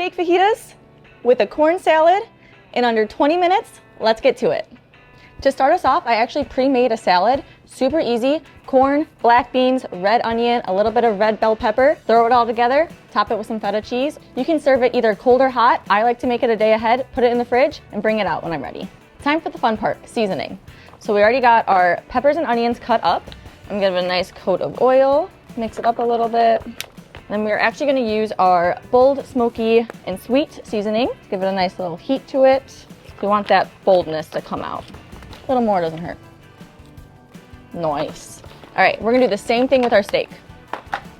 steak fajitas with a corn salad in under 20 minutes. Let's get to it. To start us off, I actually pre-made a salad. Super easy. Corn, black beans, red onion, a little bit of red bell pepper. Throw it all together, top it with some feta cheese. You can serve it either cold or hot. I like to make it a day ahead, put it in the fridge, and bring it out when I'm ready. Time for the fun part, seasoning. So we already got our peppers and onions cut up. I'm gonna give it a nice coat of oil, mix it up a little bit. Then we're actually gonna use our bold, smoky, and sweet seasoning. Give it a nice little heat to it. We want that boldness to come out. A little more doesn't hurt. Nice. All right, we're gonna do the same thing with our steak.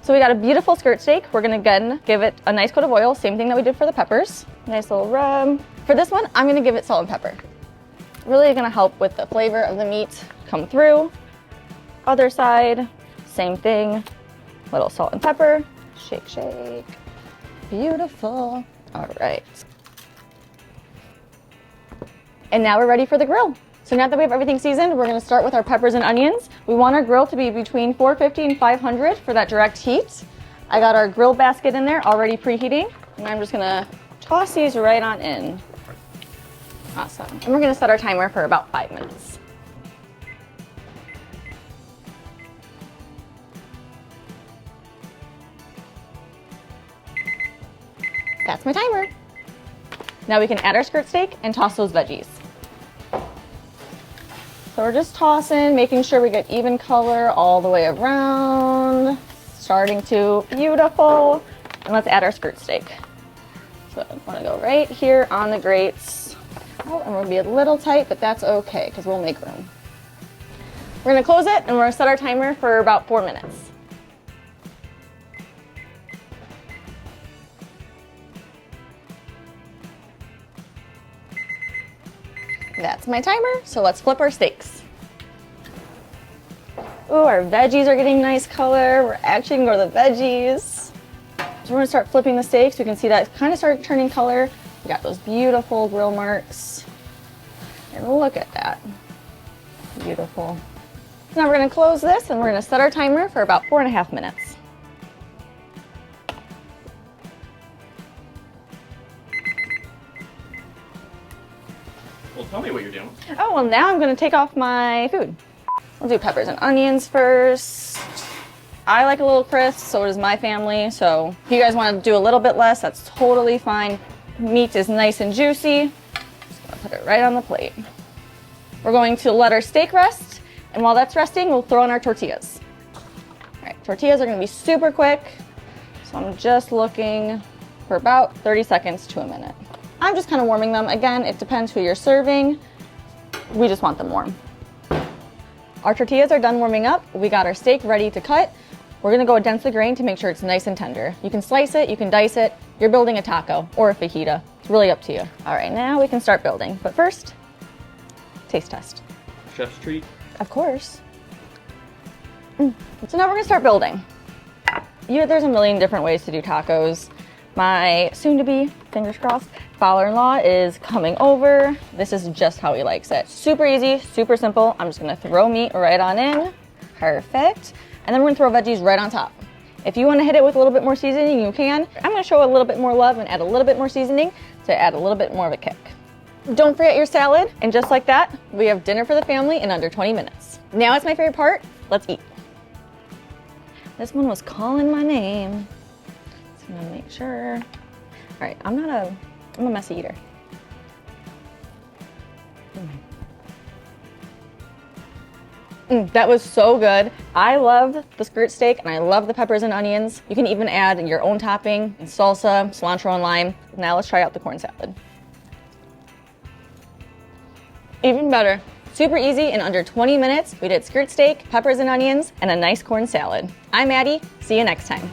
So we got a beautiful skirt steak. We're gonna again give it a nice coat of oil, same thing that we did for the peppers. Nice little rub. For this one, I'm gonna give it salt and pepper. Really gonna help with the flavor of the meat come through. Other side, same thing. Little salt and pepper. Shake, shake. Beautiful. All right. And now we're ready for the grill. So now that we have everything seasoned, we're gonna start with our peppers and onions. We want our grill to be between 450 and 500 for that direct heat. I got our grill basket in there already preheating, and I'm just gonna toss these right on in. Awesome. And we're gonna set our timer for about 5 minutes. That's my timer. Now we can add our skirt steak and toss those veggies. So we're just tossing, making sure we get even color all the way around. Starting to beautiful. And let's add our skirt steak. So I want to go right here on the grates. Oh, and we'll be a little tight, but that's okay because we'll make room. We're gonna close it and we're gonna set our timer for about 4 minutes. That's my timer, so let's flip our steaks. Ooh, our veggies are getting nice color. We're actually gonna go to the veggies. So we're gonna start flipping the steaks. We can see that it's kind of started turning color. We got those beautiful grill marks. And look at that. Beautiful. Now we're gonna close this and we're gonna set our timer for about 4.5 minutes. Well, tell me what you're doing. Oh, well now I'm gonna take off my food. We'll do peppers and onions first. I like a little crisp, so does my family. So if you guys want to do a little bit less, that's totally fine. Meat is nice and juicy. Just gonna put it right on the plate. We're going to let our steak rest, and while that's resting, we'll throw in our tortillas. All right, tortillas are gonna be super quick, so I'm just looking for about 30 seconds to a minute. I'm just kind of warming them. Again, it depends who you're serving. We just want them warm. Our tortillas are done warming up. We got our steak ready to cut. We're gonna go against the grain to make sure it's nice and tender. You can slice it, you can dice it. You're building a taco or a fajita. It's really up to you. All right, now we can start building. But first, taste test. Chef's treat. Of course. So now we're gonna start building. There's a million different ways to do tacos. My soon-to-be, fingers crossed, father-in-law is coming over. This is just how he likes it. Super easy, super simple. I'm just gonna throw meat right on in. Perfect. And then we're gonna throw veggies right on top. If you wanna hit it with a little bit more seasoning, you can. I'm gonna show a little bit more love and add a little bit more seasoning to add a little bit more of a kick. Don't forget your salad. And just like that, we have dinner for the family in under 20 minutes. Now it's my favorite part. Let's eat. This one was calling my name. I'm gonna make sure. All right, I'm a messy eater. That was so good. I love the skirt steak and I love the peppers and onions. You can even add your own topping, salsa, cilantro, and lime. Now let's try out the corn salad. Even better. Super easy, in under 20 minutes, we did skirt steak, peppers and onions, and a nice corn salad. I'm Maddie, see you next time.